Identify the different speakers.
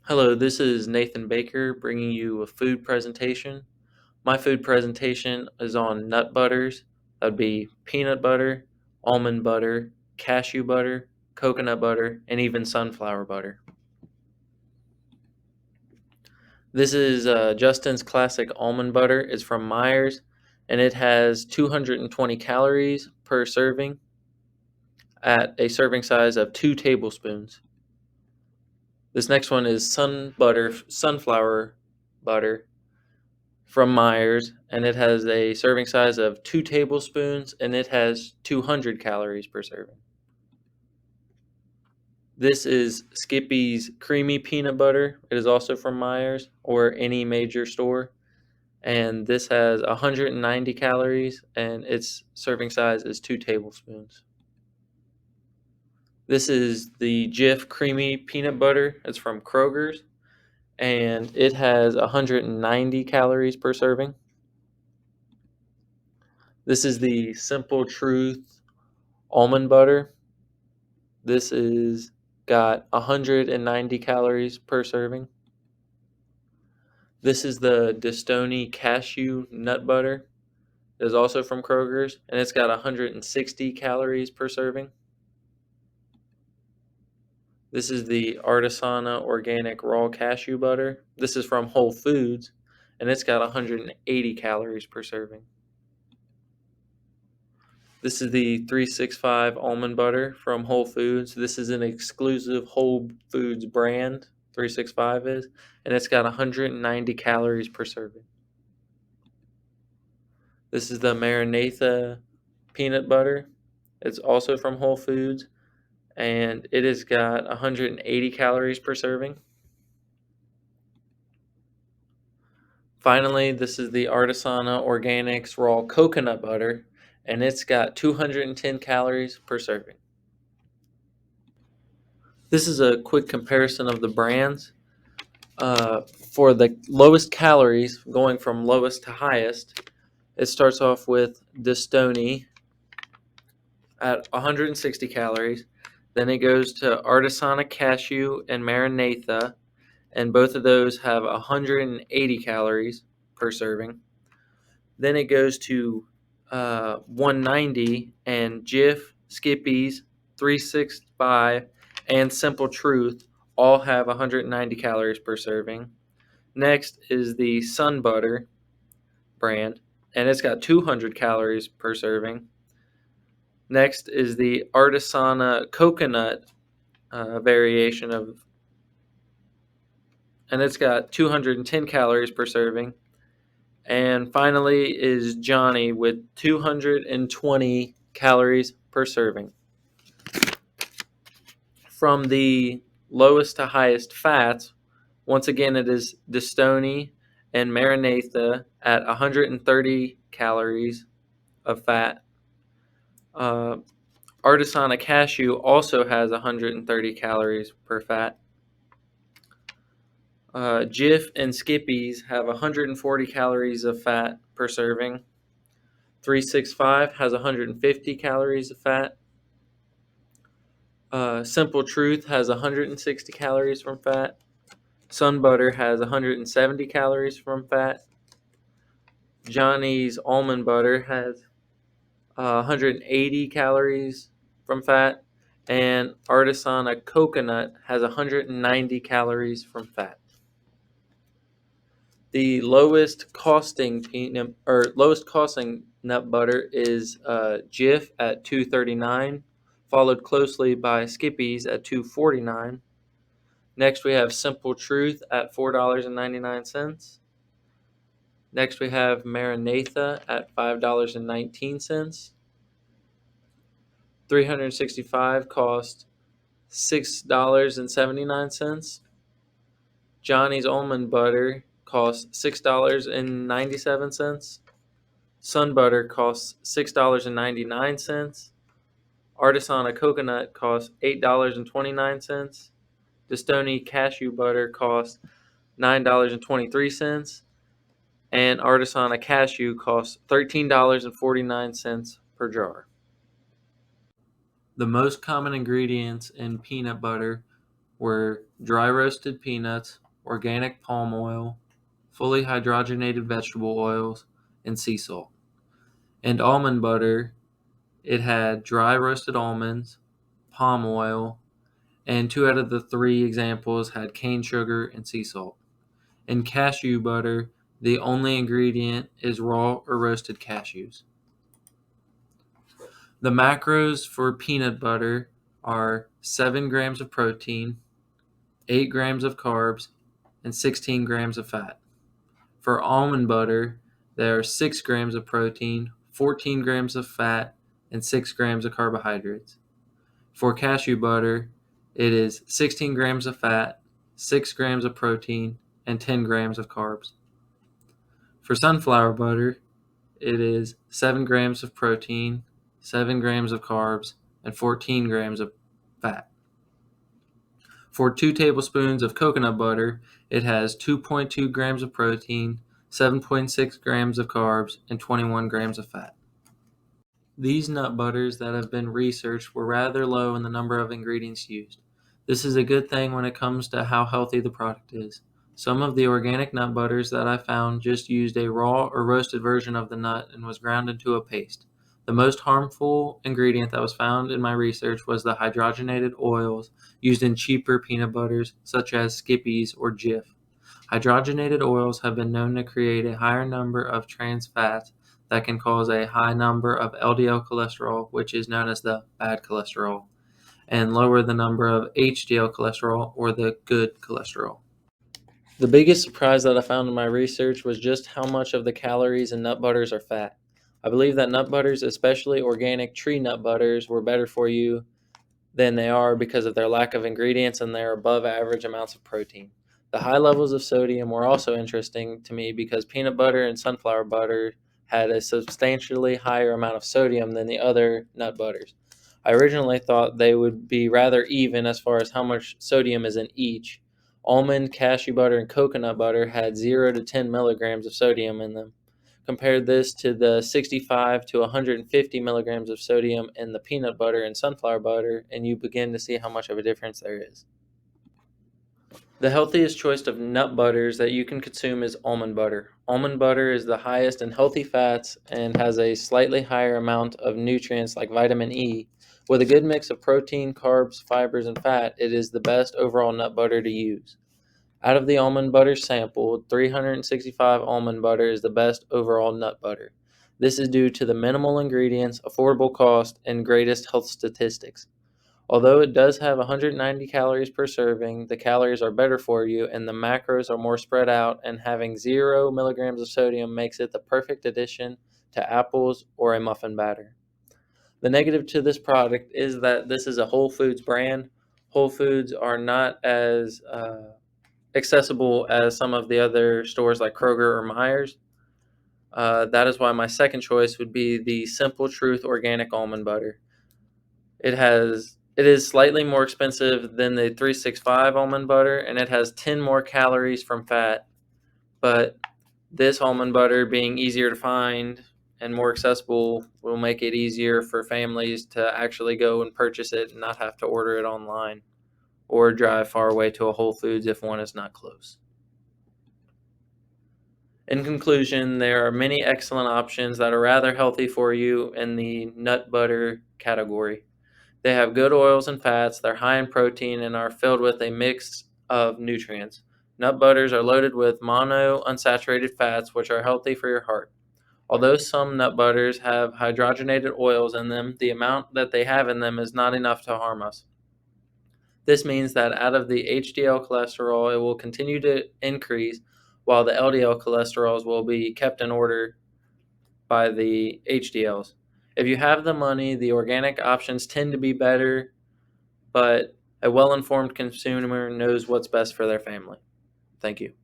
Speaker 1: Hello, this is Nathan Baker bringing you a food presentation. My food presentation is on nut butters. That would be peanut butter, almond butter, cashew butter, coconut butter, and even sunflower butter. This is Justin's Classic Almond Butter. It's from Myers, and it has 220 calories per serving at a serving size of 2 tablespoons. This next one is sunflower butter from Myers, and it has a serving size of 2 tablespoons, and it has 200 calories per serving. This is Skippy's Creamy Peanut Butter. It is also from Myers or any major store, and this has 190 calories, and its serving size is 2 tablespoons. This is the Jif Creamy Peanut Butter. It's from Kroger's, and it has 190 calories per serving. This is the Simple Truth Almond Butter. This is got 190 calories per serving. This is the Distoni Cashew Nut Butter. It is also from Kroger's, and it's got 160 calories per serving. This is the Artisana Organic Raw Cashew Butter. This is from Whole Foods, and it's got 180 calories per serving. This is the 365 Almond Butter from Whole Foods. This is an exclusive Whole Foods brand, 365 is, and it's got 190 calories per serving. This is the Maranatha Peanut Butter. It's also from Whole Foods, and it has got 180 calories per serving. Finally, this is the Artisana Organics Raw Coconut Butter, and it's got 210 calories per serving. This is a quick comparison of the brands. For the lowest calories, going from lowest to highest, it starts off with Distoni at 160 calories. Then it goes to Artisana Cashew and Maranatha, and both of those have 180 calories per serving. Then it goes to 190, and Jif, Skippy's, 365, and Simple Truth all have 190 calories per serving. Next is the Sun Butter brand, and it's got 200 calories per serving. Next is the Artisana Coconut variation of, and it's got 210 calories per serving. And finally is Johnny with 220 calories per serving. From the lowest to highest fats, once again it is Distoni and Maranatha at 130 calories of fat. Artisana Cashew also has 130 calories per fat. Jif and Skippy's have 140 calories of fat per serving. 365 has 150 calories of fat. Simple Truth has 160 calories from fat. Sun Butter has 170 calories from fat. Johnny's Almond Butter has 180 calories from fat. And Artisana Coconut has 190 calories from fat. The lowest costing nut butter is Jif at $2.39, followed closely by Skippy's at $2.49. Next we have Simple Truth at $4.99. Next we have Maranatha at $5.19. 365 cost $6.79. Johnny's Almond Butter costs $6.97. Sun Butter costs $6.99. Artisana Coconut costs $8.29. Distoni Cashew Butter costs $9.23. And Artisana Cashew costs $13.49 per jar. The most common ingredients in peanut butter were dry roasted peanuts, organic palm oil, fully hydrogenated vegetable oils, and sea salt. And almond butter, it had dry roasted almonds, palm oil, and 2 out of the 3 examples had cane sugar and sea salt. In cashew butter, the only ingredient is raw or roasted cashews. The macros for peanut butter are 7 grams of protein, 8 grams of carbs, and 16 grams of fat. For almond butter, there are 6 grams of protein, 14 grams of fat, and 6 grams of carbohydrates. For cashew butter, it is 16 grams of fat, 6 grams of protein, and 10 grams of carbs. For sunflower butter, it is 7 grams of protein, 7 grams of carbs, and 14 grams of fat. For 2 tablespoons of coconut butter, it has 2.2 grams of protein, 7.6 grams of carbs, and 21 grams of fat. These nut butters that have been researched were rather low in the number of ingredients used. This is a good thing when it comes to how healthy the product is. Some of the organic nut butters that I found just used a raw or roasted version of the nut and was ground into a paste. The most harmful ingredient that was found in my research was the hydrogenated oils used in cheaper peanut butters such as Skippy's or Jif. Hydrogenated oils have been known to create a higher number of trans fats that can cause a high number of LDL cholesterol, which is known as the bad cholesterol, and lower the number of HDL cholesterol or the good cholesterol. The biggest surprise that I found in my research was just how much of the calories in nut butters are fat. I believe that nut butters, especially organic tree nut butters, were better for you than they are because of their lack of ingredients and their above average amounts of protein. The high levels of sodium were also interesting to me because peanut butter and sunflower butter had a substantially higher amount of sodium than the other nut butters. I originally thought they would be rather even as far as how much sodium is in each. Almond, cashew butter, and coconut butter had 0 to 10 milligrams of sodium in them. Compare this to the 65 to 150 milligrams of sodium in the peanut butter and sunflower butter, and you begin to see how much of a difference there is. The healthiest choice of nut butters that you can consume is almond butter. Almond butter is the highest in healthy fats and has a slightly higher amount of nutrients like vitamin E. With a good mix of protein, carbs, fibers, and fat, it is the best overall nut butter to use. Out of the almond butter sampled, 365 almond butter is the best overall nut butter. This is due to the minimal ingredients, affordable cost, and greatest health statistics. Although it does have 190 calories per serving, the calories are better for you and the macros are more spread out, and having 0 milligrams of sodium makes it the perfect addition to apples or a muffin batter. The negative to this product is that this is a Whole Foods brand. Whole Foods are not as accessible as some of the other stores like Kroger or Myers. That is why my second choice would be the Simple Truth organic almond butter. It is slightly more expensive than the 365 almond butter, and it has 10 more calories from fat. But this almond butter being easier to find and more accessible will make it easier for families to actually go and purchase it and not have to order it online or drive far away to a Whole Foods if one is not close. In conclusion, there are many excellent options that are rather healthy for you in the nut butter category. They have good oils and fats, they're high in protein, and are filled with a mix of nutrients. Nut butters are loaded with monounsaturated fats, which are healthy for your heart. Although some nut butters have hydrogenated oils in them, the amount that they have in them is not enough to harm us. This means that out of the HDL cholesterol, it will continue to increase, while the LDL cholesterols will be kept in order by the HDLs. If you have the money, the organic options tend to be better, but a well-informed consumer knows what's best for their family. Thank you.